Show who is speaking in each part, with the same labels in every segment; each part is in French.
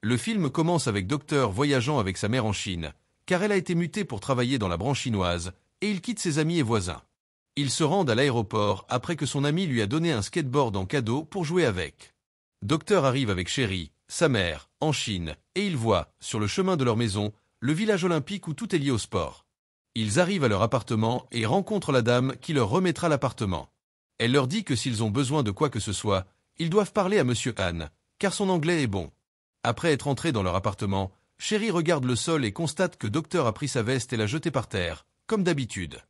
Speaker 1: Le film commence avec Docteur voyageant avec sa mère en Chine, car elle a été mutée pour travailler dans la branche chinoise, et il quitte ses amis et voisins. Ils se rendent à l'aéroport après que son ami lui a donné un skateboard en cadeau pour jouer avec. Docteur arrive avec Sherry, sa mère, en Chine, et ils voient, sur le chemin de leur maison, le village olympique où tout est lié au sport. Ils arrivent à leur appartement et rencontrent la dame qui leur remettra l'appartement. Elle leur dit que s'ils ont besoin de quoi que ce soit, ils doivent parler à Monsieur Han, car son anglais est bon. Après être entrés dans leur appartement, Sherry regarde le sol et constate que Docteur a pris sa veste et l'a jetée par terre, comme d'habitude.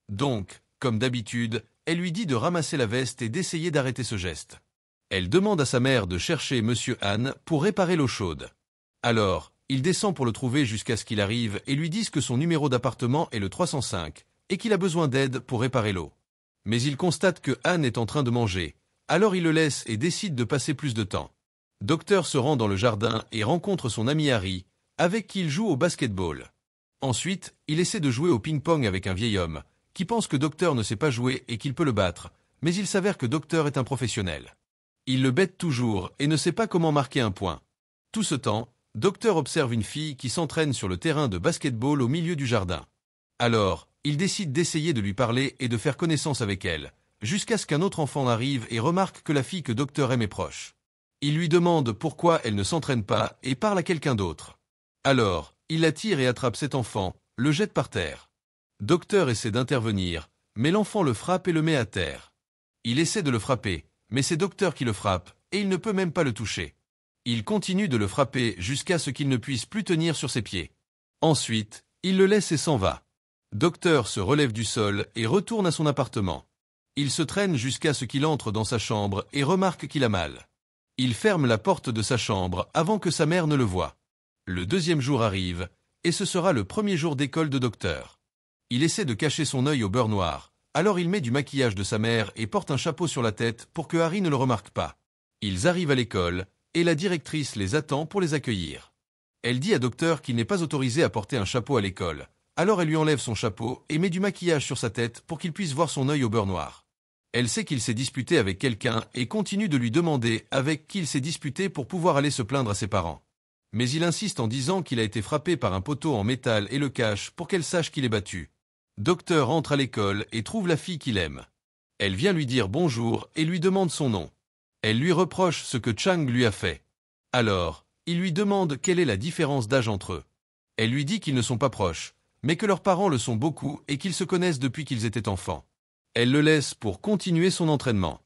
Speaker 1: Donc, comme d'habitude, elle lui dit de ramasser la veste et d'essayer d'arrêter ce geste. Elle demande à sa mère de chercher Monsieur Han pour réparer l'eau chaude. Alors, il descend pour le trouver jusqu'à ce qu'il arrive et lui dise que son numéro d'appartement est le 305 et qu'il a besoin d'aide pour réparer l'eau. Mais il constate que Han est en train de manger, alors il le laisse et décide de passer plus de temps. Docteur se rend dans le jardin et rencontre son ami Harry, avec qui il joue au basketball. Ensuite, il essaie de jouer au ping-pong avec un vieil homme, qui pense que Docteur ne sait pas jouer et qu'il peut le battre, mais il s'avère que Docteur est un professionnel. Il le bête toujours et ne sait pas comment marquer un point. Tout ce temps, Docteur observe une fille qui s'entraîne sur le terrain de basketball au milieu du jardin. Alors, il décide d'essayer de lui parler et de faire connaissance avec elle, jusqu'à ce qu'un autre enfant arrive et remarque que la fille que Docteur aime est proche. Il lui demande pourquoi elle ne s'entraîne pas et parle à quelqu'un d'autre. Alors, il la tire et attrape cet enfant, le jette par terre. Docteur essaie d'intervenir, mais l'enfant le frappe et le met à terre. Il essaie de le frapper, mais c'est Docteur qui le frappe, et il ne peut même pas le toucher. Il continue de le frapper jusqu'à ce qu'il ne puisse plus tenir sur ses pieds. Ensuite, il le laisse et s'en va. Docteur se relève du sol et retourne à son appartement. Il se traîne jusqu'à ce qu'il entre dans sa chambre et remarque qu'il a mal. Il ferme la porte de sa chambre avant que sa mère ne le voie. Le deuxième jour arrive, et ce sera le premier jour d'école de Docteur. Il essaie de cacher son œil au beurre noir, alors il met du maquillage de sa mère et porte un chapeau sur la tête pour que Harry ne le remarque pas. Ils arrivent à l'école, et la directrice les attend pour les accueillir. Elle dit à Docteur qu'il n'est pas autorisé à porter un chapeau à l'école, alors elle lui enlève son chapeau et met du maquillage sur sa tête pour qu'il puisse voir son œil au beurre noir. Elle sait qu'il s'est disputé avec quelqu'un et continue de lui demander avec qui il s'est disputé pour pouvoir aller se plaindre à ses parents. Mais il insiste en disant qu'il a été frappé par un poteau en métal et le cache pour qu'elle sache qu'il est battu. Docteur entre à l'école et trouve la fille qu'il aime. Elle vient lui dire bonjour et lui demande son nom. Elle lui reproche ce que Chang lui a fait. Alors, il lui demande quelle est la différence d'âge entre eux. Elle lui dit qu'ils ne sont pas proches, mais que leurs parents le sont beaucoup et qu'ils se connaissent depuis qu'ils étaient enfants. Elle le laisse pour continuer son entraînement.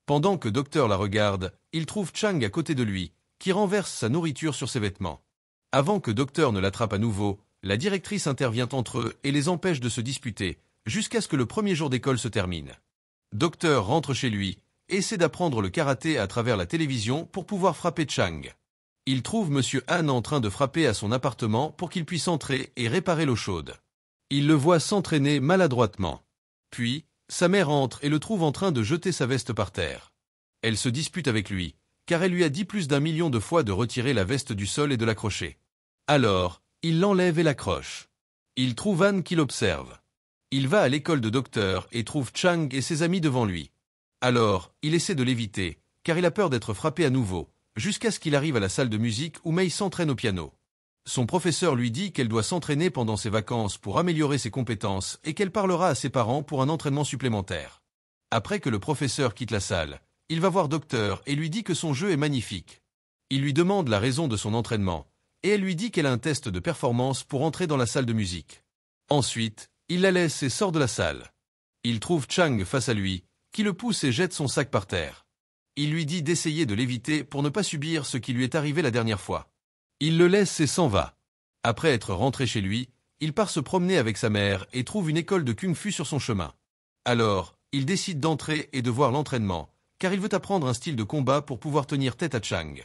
Speaker 1: Pendant que Docteur la regarde, il trouve Chang à côté de lui, qui renverse sa nourriture sur ses vêtements. Avant que Docteur ne l'attrape à nouveau, la directrice intervient entre eux et les empêche de se disputer, jusqu'à ce que le premier jour d'école se termine. Docteur rentre chez lui, et essaie d'apprendre le karaté à travers la télévision pour pouvoir frapper Chang. Il trouve Monsieur Han en train de frapper à son appartement pour qu'il puisse entrer et réparer l'eau chaude. Il le voit s'entraîner maladroitement. Puis, sa mère entre et le trouve en train de jeter sa veste par terre. Elle se dispute avec lui, car elle lui a dit plus d'1 million de fois de retirer la veste du sol et de l'accrocher. Alors, il l'enlève et l'accroche. Il trouve Han qui l'observe. Il va à l'école de Docteur et trouve Chang et ses amis devant lui. Alors, il essaie de l'éviter, car il a peur d'être frappé à nouveau, jusqu'à ce qu'il arrive à la salle de musique où Mei s'entraîne au piano. Son professeur lui dit qu'elle doit s'entraîner pendant ses vacances pour améliorer ses compétences et qu'elle parlera à ses parents pour un entraînement supplémentaire. Après que le professeur quitte la salle, il va voir Docteur et lui dit que son jeu est magnifique. Il lui demande la raison de son entraînement, et elle lui dit qu'elle a un test de performance pour entrer dans la salle de musique. Ensuite, il la laisse et sort de la salle. Il trouve Chang face à lui, qui le pousse et jette son sac par terre. Il lui dit d'essayer de l'éviter pour ne pas subir ce qui lui est arrivé la dernière fois. Il le laisse et s'en va. Après être rentré chez lui, il part se promener avec sa mère et trouve une école de kung-fu sur son chemin. Alors, il décide d'entrer et de voir l'entraînement, car il veut apprendre un style de combat pour pouvoir tenir tête à Chang.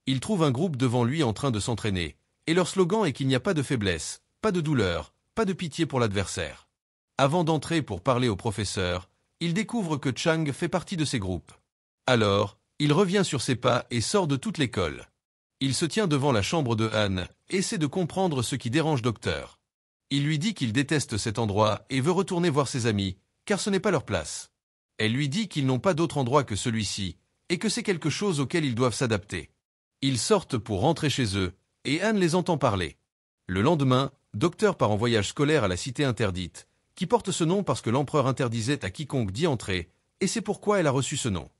Speaker 1: Il trouve un groupe devant lui en train de s'entraîner, et leur slogan est qu'il n'y a pas de faiblesse, pas de douleur, pas de pitié pour l'adversaire. Avant d'entrer pour parler au professeur, il découvre que Chang fait partie de ces groupes. Alors, il revient sur ses pas et sort de toute l'école. Il se tient devant la chambre de Han, et essaie de comprendre ce qui dérange Docteur. Il lui dit qu'il déteste cet endroit et veut retourner voir ses amis, car ce n'est pas leur place. Elle lui dit qu'ils n'ont pas d'autre endroit que celui-ci, et que c'est quelque chose auquel ils doivent s'adapter. Ils sortent pour rentrer chez eux, et Anne les entend parler. Le lendemain, Docteur part en voyage scolaire à la cité interdite, qui porte ce nom parce que l'empereur interdisait à quiconque d'y entrer, et c'est pourquoi elle a reçu ce nom.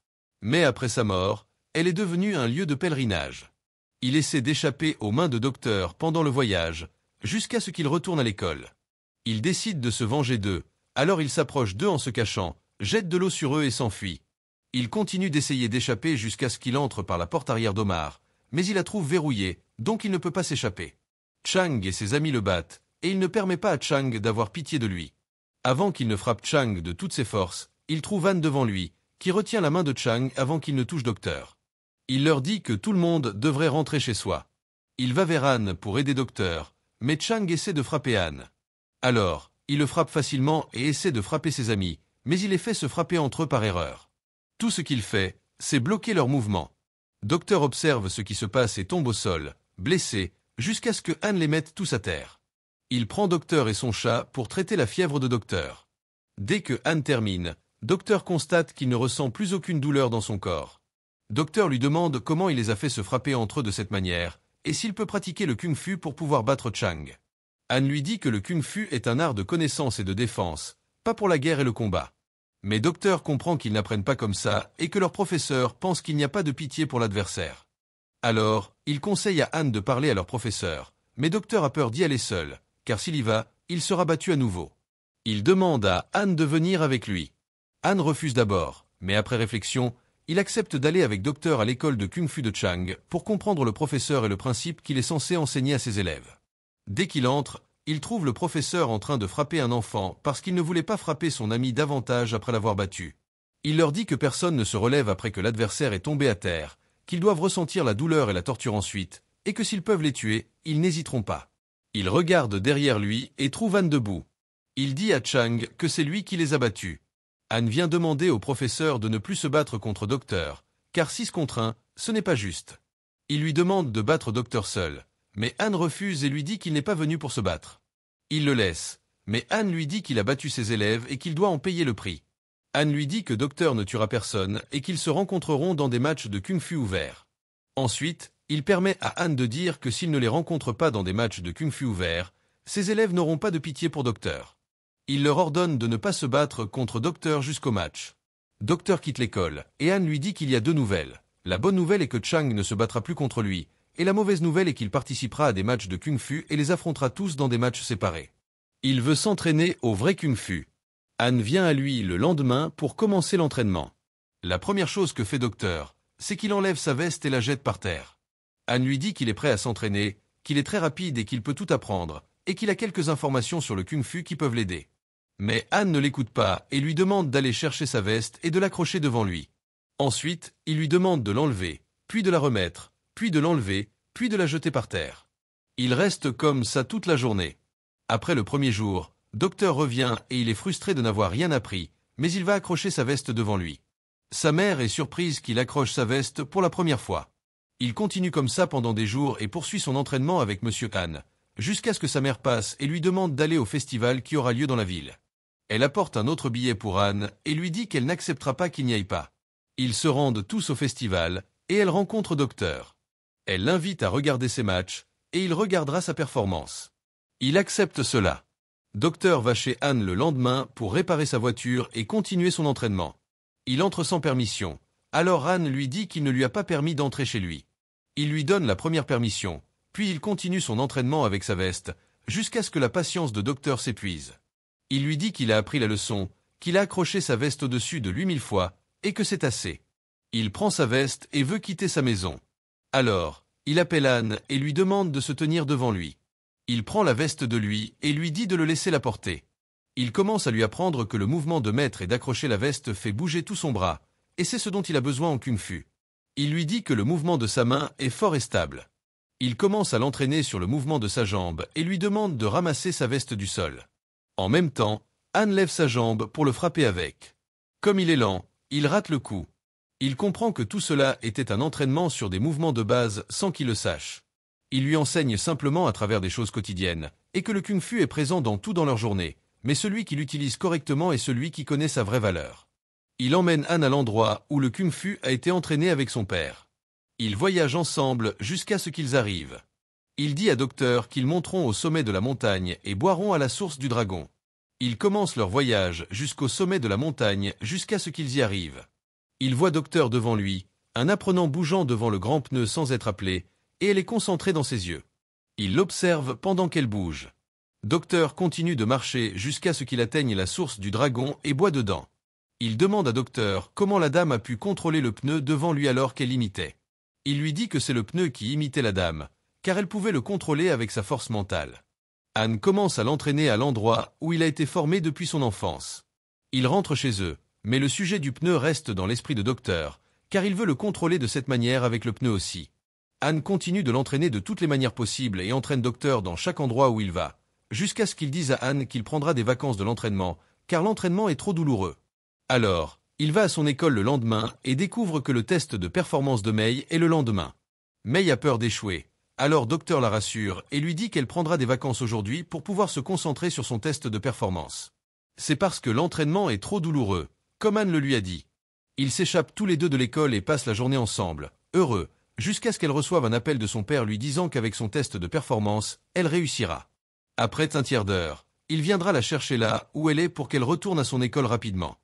Speaker 1: Mais après sa mort, elle est devenue un lieu de pèlerinage. Il essaie d'échapper aux mains de Docteur pendant le voyage, jusqu'à ce qu'il retourne à l'école. Il décide de se venger d'eux, alors il s'approche d'eux en se cachant, jette de l'eau sur eux et s'enfuit. Il continue d'essayer d'échapper jusqu'à ce qu'il entre par la porte arrière d'Omar, mais il la trouve verrouillée, donc il ne peut pas s'échapper. Chang et ses amis le battent, et il ne permet pas à Chang d'avoir pitié de lui. Avant qu'il ne frappe Chang de toutes ses forces, il trouve Anne devant lui, qui retient la main de Chang avant qu'il ne touche Docteur. Il leur dit que tout le monde devrait rentrer chez soi. Il va vers Anne pour aider Docteur, mais Chang essaie de frapper Anne. Alors, il le frappe facilement et essaie de frapper ses amis, mais il les fait se frapper entre eux par erreur. Tout ce qu'il fait, c'est bloquer leurs mouvements. Docteur observe ce qui se passe et tombe au sol, blessé, jusqu'à ce que Anne les mette tous à terre. Il prend Docteur et son chat pour traiter la fièvre de Docteur. Dès que Anne termine, Docteur constate qu'il ne ressent plus aucune douleur dans son corps. Docteur lui demande comment il les a fait se frapper entre eux de cette manière, et s'il peut pratiquer le kung-fu pour pouvoir battre Chang. Anne lui dit que le kung-fu est un art de connaissance et de défense, pas pour la guerre et le combat. Mais Docteur comprend qu'ils n'apprennent pas comme ça et que leur professeur pense qu'il n'y a pas de pitié pour l'adversaire. Alors, il conseille à Anne de parler à leur professeur, mais Docteur a peur d'y aller seul, car s'il y va, il sera battu à nouveau. Il demande à Anne de venir avec lui. Anne refuse d'abord, mais après réflexion, il accepte d'aller avec Docteur à l'école de kung-fu de Chang pour comprendre le professeur et le principe qu'il est censé enseigner à ses élèves. Dès qu'il entre, il trouve le professeur en train de frapper un enfant parce qu'il ne voulait pas frapper son ami davantage après l'avoir battu. Il leur dit que personne ne se relève après que l'adversaire est tombé à terre, qu'ils doivent ressentir la douleur et la torture ensuite, et que s'ils peuvent les tuer, ils n'hésiteront pas. Il regarde derrière lui et trouve Anne debout. Il dit à Chang que c'est lui qui les a battus. Anne vient demander au professeur de ne plus se battre contre Docteur, car 6 contre 1, ce n'est pas juste. Il lui demande de battre Docteur seul, mais Anne refuse et lui dit qu'il n'est pas venu pour se battre. Il le laisse, mais Anne lui dit qu'il a battu ses élèves et qu'il doit en payer le prix. Anne lui dit que Docteur ne tuera personne et qu'ils se rencontreront dans des matchs de kung-fu ouverts. Ensuite, il permet à Anne de dire que s'il ne les rencontre pas dans des matchs de kung-fu ouverts, ses élèves n'auront pas de pitié pour Docteur. Il leur ordonne de ne pas se battre contre Docteur jusqu'au match. Docteur quitte l'école, et Anne lui dit qu'il y a 2 nouvelles. La bonne nouvelle est que Chang ne se battra plus contre lui, et la mauvaise nouvelle est qu'il participera à des matchs de kung-fu et les affrontera tous dans des matchs séparés. Il veut s'entraîner au vrai kung-fu. Anne vient à lui le lendemain pour commencer l'entraînement. La première chose que fait Docteur, c'est qu'il enlève sa veste et la jette par terre. Anne lui dit qu'il est prêt à s'entraîner, qu'il est très rapide et qu'il peut tout apprendre, et qu'il a quelques informations sur le kung-fu qui peuvent l'aider. Mais Anne ne l'écoute pas et lui demande d'aller chercher sa veste et de l'accrocher devant lui. Ensuite, il lui demande de l'enlever, puis de la remettre, puis de l'enlever, puis de la jeter par terre. Il reste comme ça toute la journée. Après le premier jour, Docteur revient et il est frustré de n'avoir rien appris, mais il va accrocher sa veste devant lui. Sa mère est surprise qu'il accroche sa veste pour la première fois. Il continue comme ça pendant des jours et poursuit son entraînement avec Monsieur Han, jusqu'à ce que sa mère passe et lui demande d'aller au festival qui aura lieu dans la ville. Elle apporte un autre billet pour Anne et lui dit qu'elle n'acceptera pas qu'il n'y aille pas. Ils se rendent tous au festival et elle rencontre Docteur. Elle l'invite à regarder ses matchs et il regardera sa performance. Il accepte cela. Docteur va chez Anne le lendemain pour réparer sa voiture et continuer son entraînement. Il entre sans permission, alors Anne lui dit qu'il ne lui a pas permis d'entrer chez lui. Il lui donne la première permission, puis il continue son entraînement avec sa veste, jusqu'à ce que la patience de Docteur s'épuise. Il lui dit qu'il a appris la leçon, qu'il a accroché sa veste au-dessus de lui 1000 fois, et que c'est assez. Il prend sa veste et veut quitter sa maison. Alors, il appelle Anne et lui demande de se tenir devant lui. Il prend la veste de lui et lui dit de le laisser la porter. Il commence à lui apprendre que le mouvement de mettre et d'accrocher la veste fait bouger tout son bras, et c'est ce dont il a besoin en kung-fu. Il lui dit que le mouvement de sa main est fort et stable. Il commence à l'entraîner sur le mouvement de sa jambe et lui demande de ramasser sa veste du sol. En même temps, Anne lève sa jambe pour le frapper avec. Comme il est lent, il rate le coup. Il comprend que tout cela était un entraînement sur des mouvements de base sans qu'il le sache. Il lui enseigne simplement à travers des choses quotidiennes, et que le kung-fu est présent dans tout dans leur journée, mais celui qui l'utilise correctement est celui qui connaît sa vraie valeur. Il emmène Anne à l'endroit où le kung-fu a été entraîné avec son père. Ils voyagent ensemble jusqu'à ce qu'ils arrivent. Il dit à Docteur qu'ils monteront au sommet de la montagne et boiront à la source du dragon. Ils commencent leur voyage jusqu'au sommet de la montagne jusqu'à ce qu'ils y arrivent. Il voit Docteur devant lui, un apprenant bougeant devant le grand pneu sans être appelé, et elle est concentrée dans ses yeux. Il l'observe pendant qu'elle bouge. Docteur continue de marcher jusqu'à ce qu'il atteigne la source du dragon et boit dedans. Il demande à Docteur comment la dame a pu contrôler le pneu devant lui alors qu'elle imitait. Il lui dit que c'est le pneu qui imitait la dame, car elle pouvait le contrôler avec sa force mentale. Anne commence à l'entraîner à l'endroit où il a été formé depuis son enfance. Il rentre chez eux, mais le sujet du pneu reste dans l'esprit de Docteur, car il veut le contrôler de cette manière avec le pneu aussi. Anne continue de l'entraîner de toutes les manières possibles et entraîne Docteur dans chaque endroit où il va, jusqu'à ce qu'il dise à Anne qu'il prendra des vacances de l'entraînement, car l'entraînement est trop douloureux. Alors, il va à son école le lendemain et découvre que le test de performance de May est le lendemain. May a peur d'échouer, alors Docteur la rassure et lui dit qu'elle prendra des vacances aujourd'hui pour pouvoir se concentrer sur son test de performance. C'est parce que l'entraînement est trop douloureux, comme Anne le lui a dit. Ils s'échappent tous les deux de l'école et passent la journée ensemble, heureux, jusqu'à ce qu'elle reçoive un appel de son père lui disant qu'avec son test de performance, elle réussira. Après un tiers d'heure, il viendra la chercher là où elle est pour qu'elle retourne à son école rapidement.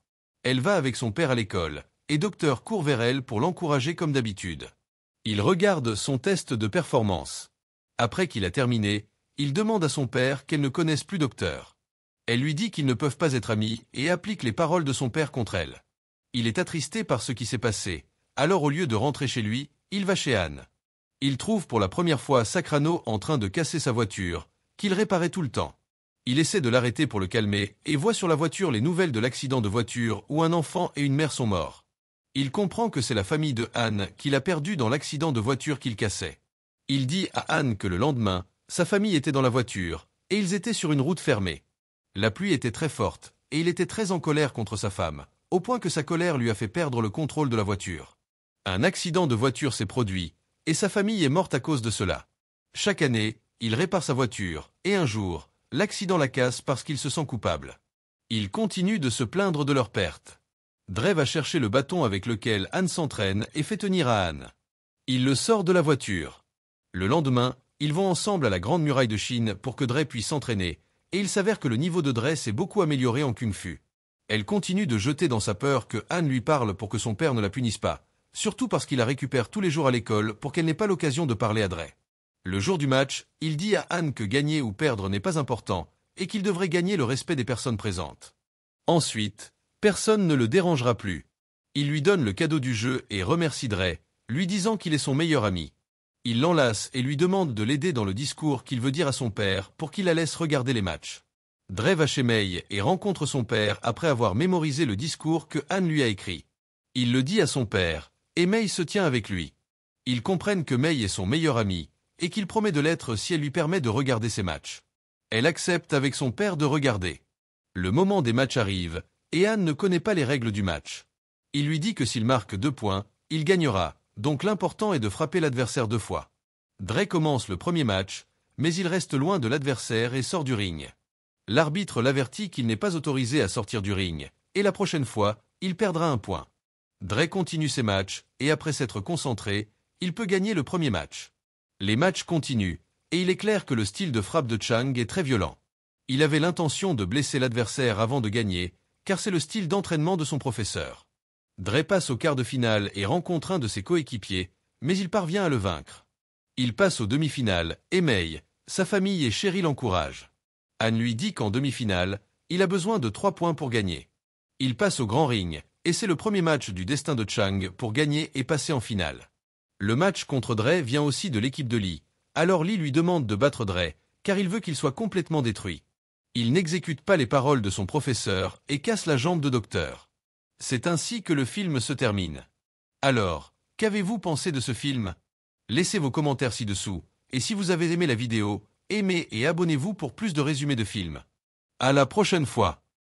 Speaker 1: Elle va avec son père à l'école, et Docteur court vers elle pour l'encourager comme d'habitude. Il regarde son test de performance. Après qu'il a terminé, il demande à son père qu'elle ne connaisse plus Docteur. Elle lui dit qu'ils ne peuvent pas être amis et applique les paroles de son père contre elle. Il est attristé par ce qui s'est passé, alors au lieu de rentrer chez lui, il va chez Anne. Il trouve pour la première fois Sacrano en train de casser sa voiture, qu'il réparait tout le temps. Il essaie de l'arrêter pour le calmer et voit sur la voiture les nouvelles de l'accident de voiture où un enfant et une mère sont morts. Il comprend que c'est la famille de Anne qu'il a perdue dans l'accident de voiture qu'il cassait. Il dit à Anne que le lendemain, sa famille était dans la voiture, et ils étaient sur une route fermée. La pluie était très forte, et il était très en colère contre sa femme, au point que sa colère lui a fait perdre le contrôle de la voiture. Un accident de voiture s'est produit, et sa famille est morte à cause de cela. Chaque année, il répare sa voiture, et un jour, l'accident la casse parce qu'il se sent coupable. Il continue de se plaindre de leur perte. Dre va chercher le bâton avec lequel Anne s'entraîne et fait tenir à Anne. Il le sort de la voiture. Le lendemain, ils vont ensemble à la Grande Muraille de Chine pour que Dre puisse s'entraîner, et il s'avère que le niveau de Dre s'est beaucoup amélioré en kung-fu. Elle continue de jeter dans sa peur que Anne lui parle pour que son père ne la punisse pas, surtout parce qu'il la récupère tous les jours à l'école pour qu'elle n'ait pas l'occasion de parler à Dre. Le jour du match, il dit à Anne que gagner ou perdre n'est pas important, et qu'il devrait gagner le respect des personnes présentes. Ensuite, personne ne le dérangera plus. Il lui donne le cadeau du jeu et remercie Dre, lui disant qu'il est son meilleur ami. Il l'enlace et lui demande de l'aider dans le discours qu'il veut dire à son père pour qu'il la laisse regarder les matchs. Dre va chez May et rencontre son père après avoir mémorisé le discours que Anne lui a écrit. Il le dit à son père, et May se tient avec lui. Ils comprennent que May est son meilleur ami, et qu'il promet de l'être si elle lui permet de regarder ses matchs. Elle accepte avec son père de regarder. Le moment des matchs arrive, et Anne ne connaît pas les règles du match. Il lui dit que s'il marque 2 points, il gagnera, donc l'important est de frapper l'adversaire 2 fois. Dre commence le premier match, mais il reste loin de l'adversaire et sort du ring. L'arbitre l'avertit qu'il n'est pas autorisé à sortir du ring, et la prochaine fois, il perdra 1 point. Dre continue ses matchs, et après s'être concentré, il peut gagner le premier match. Les matchs continuent, et il est clair que le style de frappe de Chang est très violent. Il avait l'intention de blesser l'adversaire avant de gagner, car c'est le style d'entraînement de son professeur. Dre passe au quart de finale et rencontre un de ses coéquipiers, mais il parvient à le vaincre. Il passe aux demi-finales, et May, sa famille et Cheryl l'encouragent. Anne lui dit qu'en demi-finale, il a besoin de 3 points pour gagner. Il passe au grand ring, et c'est le premier match du destin de Chang pour gagner et passer en finale. Le match contre Dre vient aussi de l'équipe de Lee, alors Lee lui demande de battre Dre, car il veut qu'il soit complètement détruit. Il n'exécute pas les paroles de son professeur et casse la jambe de Docteur. C'est ainsi que le film se termine. Alors, qu'avez-vous pensé de ce film? Laissez vos commentaires ci-dessous, et si vous avez aimé la vidéo, aimez et abonnez-vous pour plus de résumés de films. À la prochaine fois.